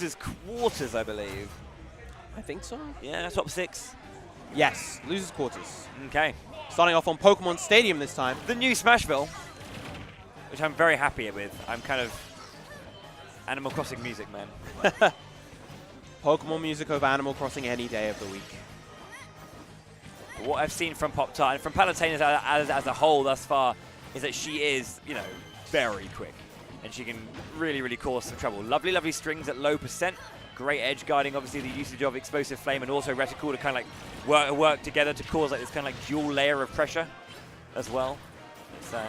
loses quarters, I believe. I think so. Yeah, top 6. Yes, loses quarters. Okay. Starting off on Pokemon Stadium this time. The new Smashville, which I'm very happy with. I'm kind of Animal Crossing music, man. Pokemon music over Animal Crossing any day of the week. What I've seen from Poptart and from Palutena as a whole thus far is that she is, you know, very quick. And she can really, really cause some trouble. Lovely, lovely strings at low percent. Great edge guarding, obviously the usage of Explosive Flame and also Reticle to kind of like work together to cause like this kind of like dual layer of pressure as well. So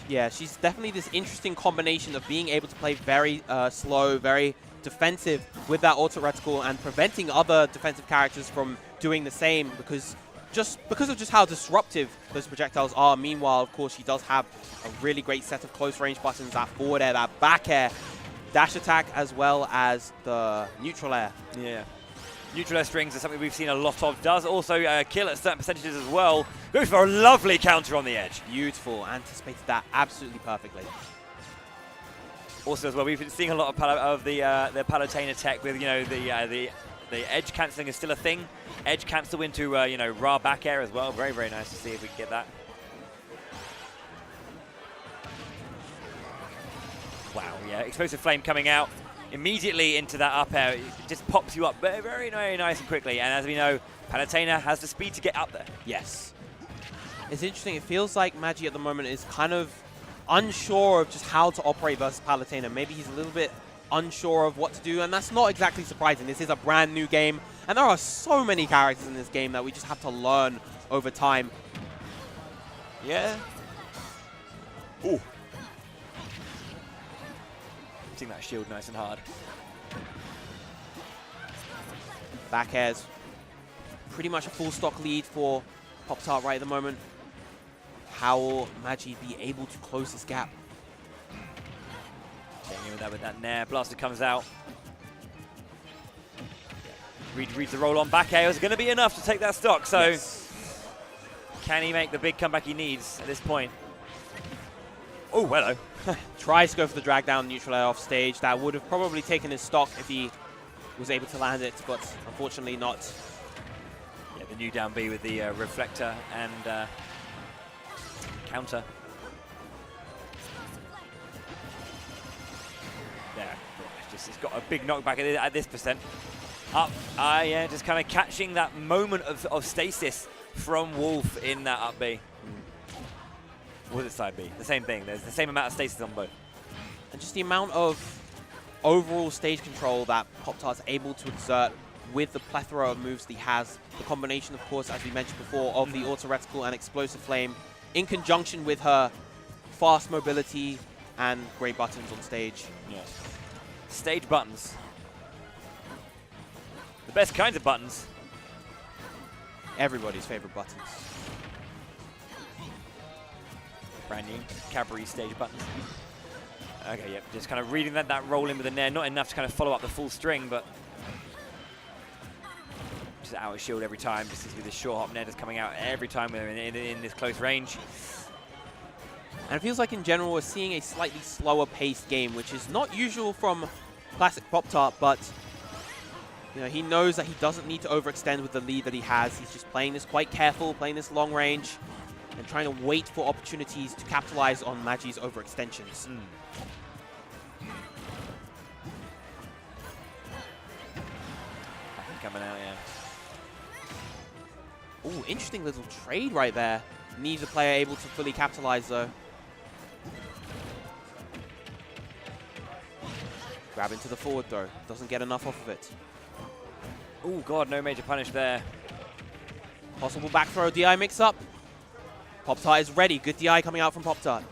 yeah, she's definitely this interesting combination of being able to play very slow, very defensive with that auto reticle and preventing other defensive characters from doing the same because of just how disruptive those projectiles are. Meanwhile, of course, she does have a really great set of close range buttons, that forward air, that back air, dash attack, as well as the neutral air. Yeah. Neutral air strings are something we've seen a lot of. Does also kill at certain percentages as well. Goes for a lovely counter on the edge. Beautiful. Anticipated that absolutely perfectly. Also as well, we've been seeing a lot of the Palutena tech with, you know, the edge cancelling is still a thing. Edge cancel into, you know, raw back air as well. Very, very nice to see if we can get that. Wow, yeah, Explosive Flame coming out immediately into that up air. It just pops you up very, very, very nice and quickly. And as we know, Palutena has the speed to get up there. Yes. It's interesting. It feels like Magi at the moment is kind of unsure of just how to operate versus Palutena. Maybe he's a little bit unsure of what to do, and that's not exactly surprising. This is a brand new game, and there are so many characters in this game that we just have to learn over time. Yeah. Ooh. Hitting that shield nice and hard. Back airs. Pretty much a full stock lead for Poptart right at the moment. How will Magi be able to close this gap? Getting in with that Nair. Blaster comes out. Reads the roll on back air. Is going to be enough to take that stock. So yes. Can he make the big comeback he needs at this point? Oh, hello. Tries to go for the drag down neutral air off stage. That would have probably taken his stock if he was able to land it, but unfortunately not. Yeah, the new down B with the reflector and counter. There. It's got a big knockback at this percent. Up. Yeah, just kind of catching that moment of stasis from Wolf in that up B. Or was it side B? The same thing. There's the same amount of stasis on both. And just the amount of overall stage control that Poptart's able to exert with the plethora of moves that he has. The combination, of course, as we mentioned before, of the auto reticle and explosive flame in conjunction with her fast mobility and great buttons on stage. Yeah. Stage buttons. The best kinds of buttons. Everybody's favorite buttons. Brand new cavalry stage buttons. Okay, yep, just kind of reading that roll in with the Nair. Not enough to kind of follow up the full string, but just out of shield every time. Just with this short hop Nair just coming out every time we're in this close range. And it feels like in general we're seeing a slightly slower paced game, which is not usual from classic Poptart, but you know, he knows that he doesn't need to overextend with the lead that he has. He's just playing this quite careful, playing this long range, and trying to wait for opportunities to capitalize on Magi's overextensions. Coming out, yeah. Ooh, interesting little trade right there. Neither player able to fully capitalize though. Grab into the forward throw. Doesn't get enough off of it. Oh god, no major punish there. Possible back throw, DI mix up. Poptart is ready. Good DI coming out from Poptart.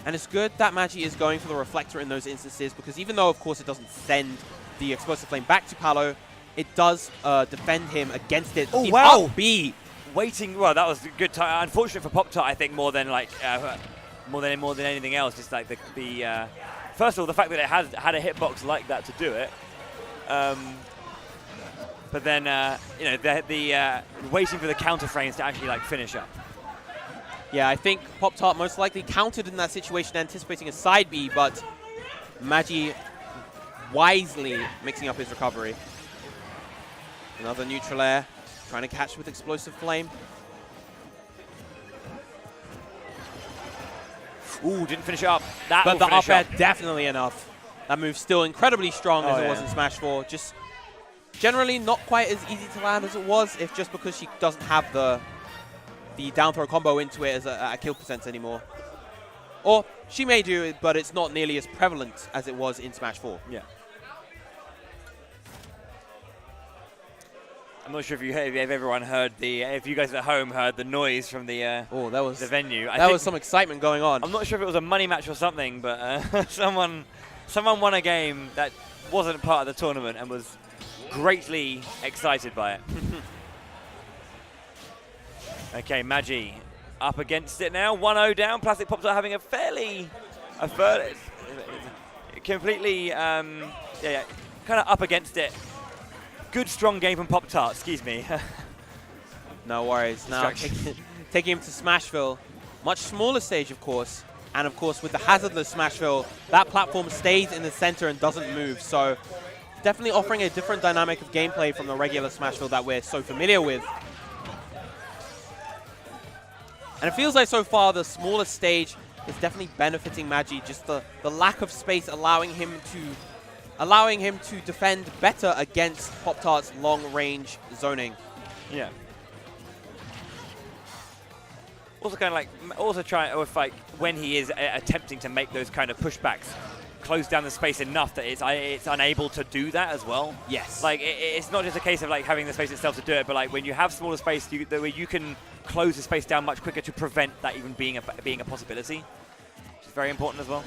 And it's good that Magi is going for the reflector in those instances because even though, of course, it doesn't send the explosive flame back to Palo, it does defend him against it. Oh, wow. Up B. Waiting. Well, that was a good time. Unfortunate for Poptart, I think, more than than anything else. Just like the first of all, the fact that it had a hitbox like that to do it. But then, you know, the waiting for the counter frames to actually like finish up. Yeah, I think Poptart most likely countered in that situation, anticipating a side B, but Magi wisely mixing up his recovery. Another neutral air, trying to catch with explosive flame. Ooh, didn't finish it up. But the up air, definitely enough. That move's still incredibly strong as it was in Smash 4. Just generally not quite as easy to land as it was, if just because she doesn't have the down throw combo into it as a kill percent anymore. Or she may do it, but it's not nearly as prevalent as it was in Smash 4. Yeah. I'm not sure if everyone heard if you guys at home heard the noise from the the venue. That was some excitement going on. I'm not sure if it was a money match or something, but someone won a game that wasn't part of the tournament and was greatly excited by it. Okay, Magi up against it now. 1-0 down. Plastic Poptart having a completely kind of up against it. Good, strong game from Poptart, excuse me. No worries. Now taking him to Smashville. Much smaller stage, of course. And, of course, with the hazardless Smashville, that platform stays in the center and doesn't move. So definitely offering a different dynamic of gameplay from the regular Smashville that we're so familiar with. And it feels like so far the smaller stage is definitely benefiting Magi. Just the lack of space allowing him to defend better against Poptart's long-range zoning. Yeah. Also kind of like, when he is attempting to make those kind of pushbacks, close down the space enough that it's unable to do that as well. Yes. Like it's not just a case of like having the space itself to do it, but like when you have smaller space, you can close the space down much quicker to prevent that even being a possibility, which is very important as well.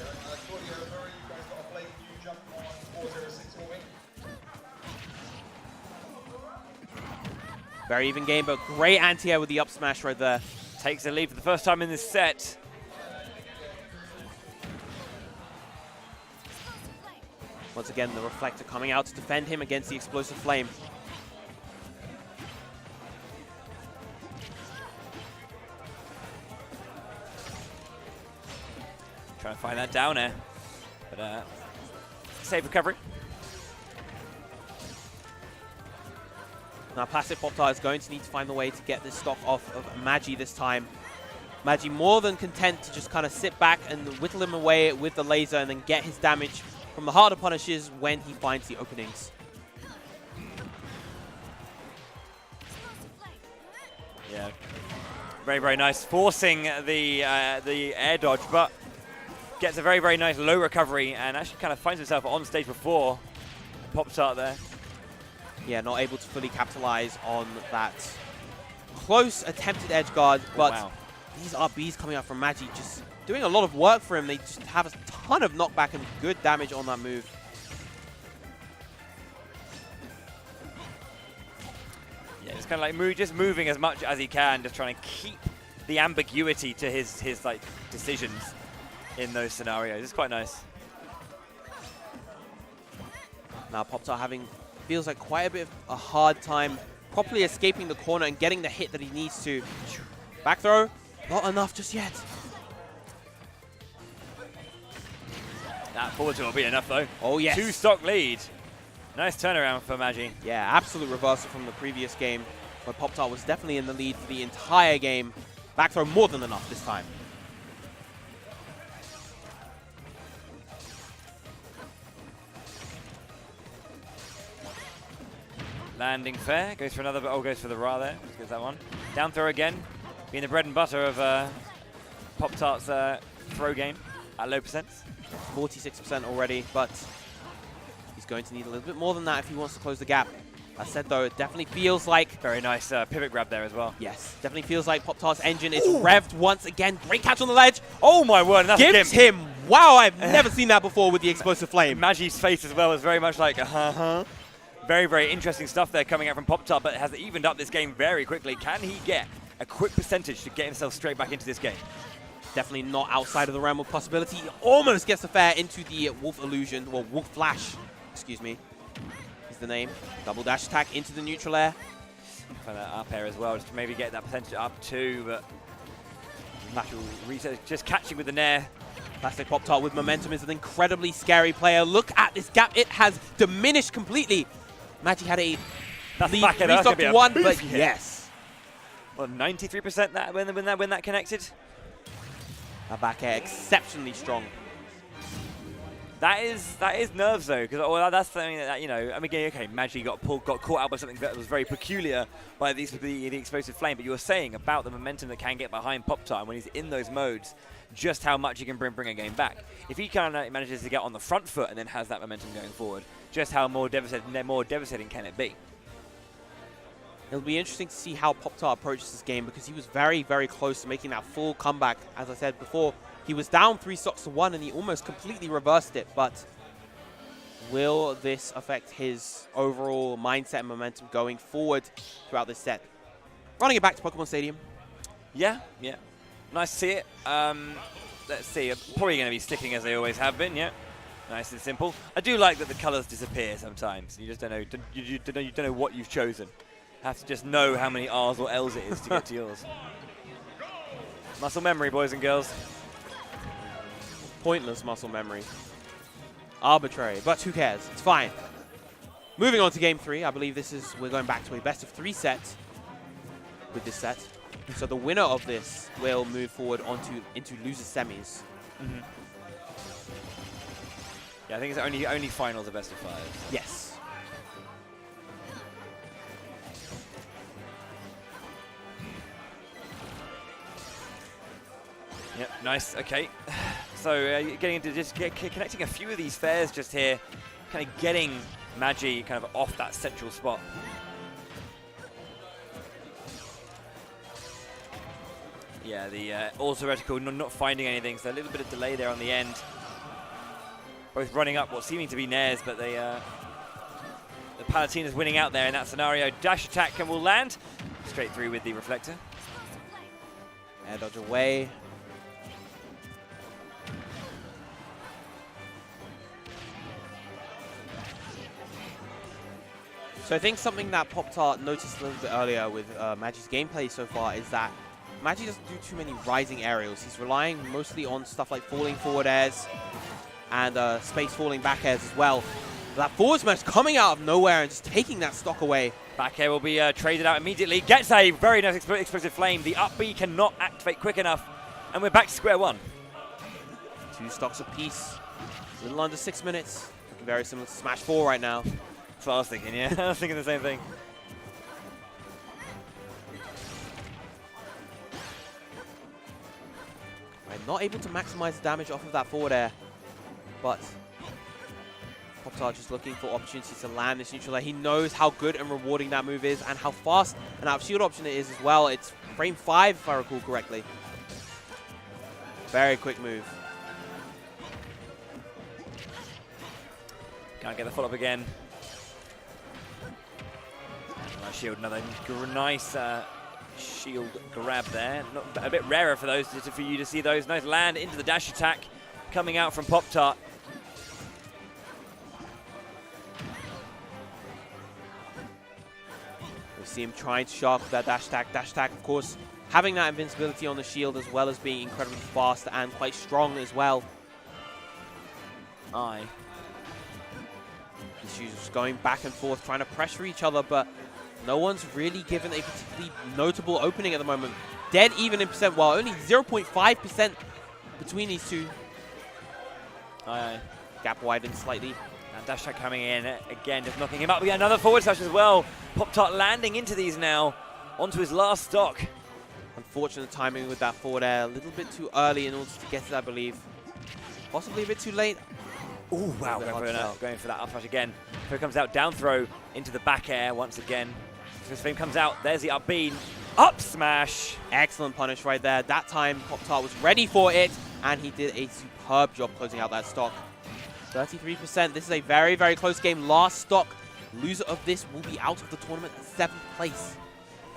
Very even game, but great anti-air with the up smash right there. Takes the lead for the first time in this set. Once again, the reflector coming out to defend him against the explosive flame. Trying to find that down air, but safe recovery. Now, Plastic Poptart is going to need to find the way to get this stock off of Magi this time. Magi more than content to just kind of sit back and whittle him away with the laser and then get his damage from the harder punishes when he finds the openings. Yeah, very, very nice. Forcing the air dodge, but gets a very, very nice low recovery and actually kind of finds himself on stage before Poptart there. Yeah, not able to fully capitalize on that close attempted edge guard, but these RBs coming out from Magi just doing a lot of work for him. They just have a ton of knockback and good damage on that move. Yeah, it's kind of like just moving as much as he can, just trying to keep the ambiguity to his like decisions in those scenarios. It's quite nice. Now Poptart feels like quite a bit of a hard time properly escaping the corner and getting the hit that he needs to. Back throw, not enough just yet. That forward tilt will be enough though. Oh yes. 2-stock lead. Nice turnaround for Magi. Yeah, absolute reversal from the previous game, where Poptart was definitely in the lead for the entire game. Back throw more than enough this time. Landing fair, goes for another, goes for the Ra there, just gets that one. Down throw again, being the bread and butter of Poptart's throw game at low percents. 46% already, but he's going to need a little bit more than that if he wants to close the gap. That said though, it definitely feels like... Very nice pivot grab there as well. Yes, definitely feels like Poptart's engine is revved once again. Great catch on the ledge. Oh my word, that's gives him... Wow, I've never seen that before with the explosive flame. Magi's face as well is very much like, Very, very interesting stuff there coming out from Poptart, but has evened up this game very quickly. Can he get a quick percentage to get himself straight back into this game? Definitely not outside of the realm of possibility. He almost gets the fair into the Wolf Illusion, or Wolf Flash, excuse me, is the name. Double dash attack into the neutral air. For that up air as well, just to maybe get that percentage up too, but Natural reset, just catching with the nair. Plastic Poptart with momentum is an incredibly scary player. Look at this gap. It has diminished completely. Magi had a lead restock to 1, but yes. Well, 93% that when that connected. That back air exceptionally strong. That is nerves though, because that's something that, you know, I mean, okay, Magi got caught out by something that was very peculiar by the explosive flame. But you were saying about the momentum that can get behind Poptart when he's in those modes, just how much he can bring a game back. If he kind of manages to get on the front foot and then has that momentum going forward, just how more devastating can it be? It'll be interesting to see how Poptart approaches this game, because he was very, very close to making that full comeback. As I said before, he was down 3 stocks to 1 and he almost completely reversed it. But will this affect his overall mindset and momentum going forward throughout this set? Running it back to Pokemon Stadium. Yeah. Nice to see it. Let's see. Probably going to be sticking as they always have been, yeah. Nice and simple. I do like that the colors disappear sometimes. You just don't know. You don't know what you've chosen. Have to just know how many R's or L's it is to get to yours. Muscle memory, boys and girls. Pointless muscle memory. Arbitrary, but who cares? It's fine. Moving on to game 3. I believe we're going back to a best of 3 set with this set. So the winner of this will move forward into loser semis. Mm-hmm. Yeah, I think it's only finals are best of 5. Yes. Yep, nice. Okay. So getting into just connecting a few of these fairs just here, kind of getting Magi kind of off that central spot. Yeah, the auto reticle not finding anything, so a little bit of delay there on the end. Both running up what seeming to be nairs, but the Palatina's winning out there in that scenario. Dash attack will land straight through with the reflector. Air dodge away. So I think something that Poptart noticed a little bit earlier with Magi's gameplay so far is that Magi doesn't do too many rising aerials. He's relying mostly on stuff like falling forward airs and space falling back airs as well. That forward smash coming out of nowhere and just taking that stock away. Back air will be traded out immediately. Gets a very nice explosive flame. The up B cannot activate quick enough. And we're back to square one. 2 stocks apiece. A little under 6 minutes. Looking very similar to Smash 4 right now. That's what I was thinking, yeah. I was thinking the same thing. Right, not able to maximize the damage off of that forward air, but Poptart just looking for opportunities to land this neutral air. He knows how good and rewarding that move is and how fast an out of shield option it is as well. It's frame 5 if I recall correctly. Very quick move. Can't get the follow-up again. Nice shield, another nice shield grab there. Not, a bit rarer for those, for you to see those. Nice land into the dash attack coming out from Poptart. We see him trying to shark with that dash attack. Dash attack, of course, having that invincibility on the shield as well as being incredibly fast and quite strong as well. Aye. These shoes just going back and forth, trying to pressure each other, but no one's really given a particularly notable opening at the moment. Dead even in percent, while only 0.5% between these two. Aye. Gap widened slightly. And dash attack coming in again, just knocking him up. We get another forward slash as well. Poptart landing into these now, onto his last stock. Unfortunate timing with that forward air, a little bit too early in order to get it, I believe. Possibly a bit too late. Ooh, wow, going for that up smash again. Here comes out, down throw into the back air once again. His flame comes out, there's the up B. Up smash! Excellent punish right there. That time, Poptart was ready for it, and he did a superb job closing out that stock. 33%. This is a very, very close game. Last stock. Loser of this will be out of the tournament at 7th place.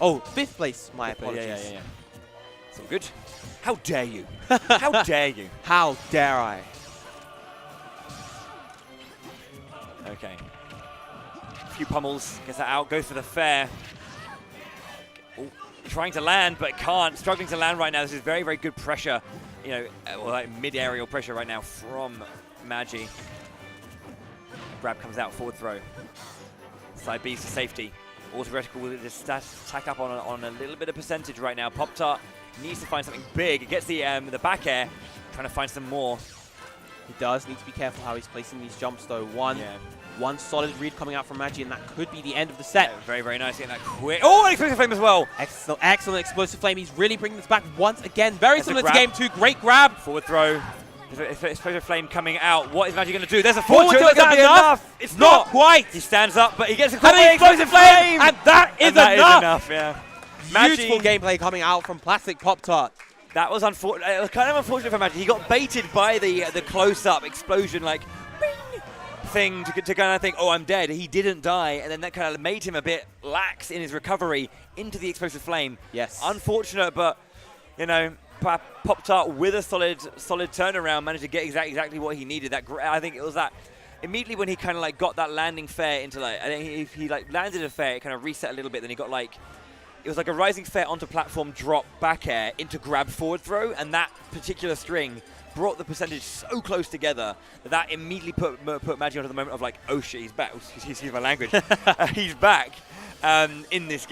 Oh, 5th place. My apologies. Yeah. So good. How dare you? How dare you? How dare I? Okay. A few pummels. Gets that out. Goes for the fair. Ooh. trying to land, but can't. Struggling to land right now. This is very, very good pressure. You know, like mid-aerial pressure right now from Magi. Grab comes out, forward throw. Side B's to safety. Auto-reticle will just stack up on a little bit of percentage right now. Poptart needs to find something big. It gets the back air, trying to find some more. He does need to be careful how he's placing these jumps, though. One solid read coming out from Magi, and that could be the end of the set. Yeah, very, very nice. Getting that quick. Oh, an explosive flame as well. Excellent explosive flame. He's really bringing this back once again. Very similar to game 2. Great grab. Forward throw. Explosive flame coming out. What is Magi going to do? There's a forward forward throw. throw. Is that enough? It's not quite. He stands up, but he gets a explosive flame. And that is enough. Yeah. Beautiful gameplay coming out from Plastic Poptart. That was unfortunate. It was kind of unfortunate for Magi. He got baited by the close-up explosion, like thing to kind of think, oh, I'm dead. He didn't die, and then that kind of made him a bit lax in his recovery into the explosive flame. Yes. Unfortunate, but you know, Poptart with a solid turnaround managed to get exactly what he needed. I think it was that immediately when he kind of like got that landing fair into like, I think he like landed a fair, it kind of reset a little bit. Then he got like, it was like a rising fair onto platform drop back air into grab forward throw, and that particular string brought the percentage so close together that immediately put Magi onto the moment of like, oh shit, he's back. Excuse my language. He's back in this game.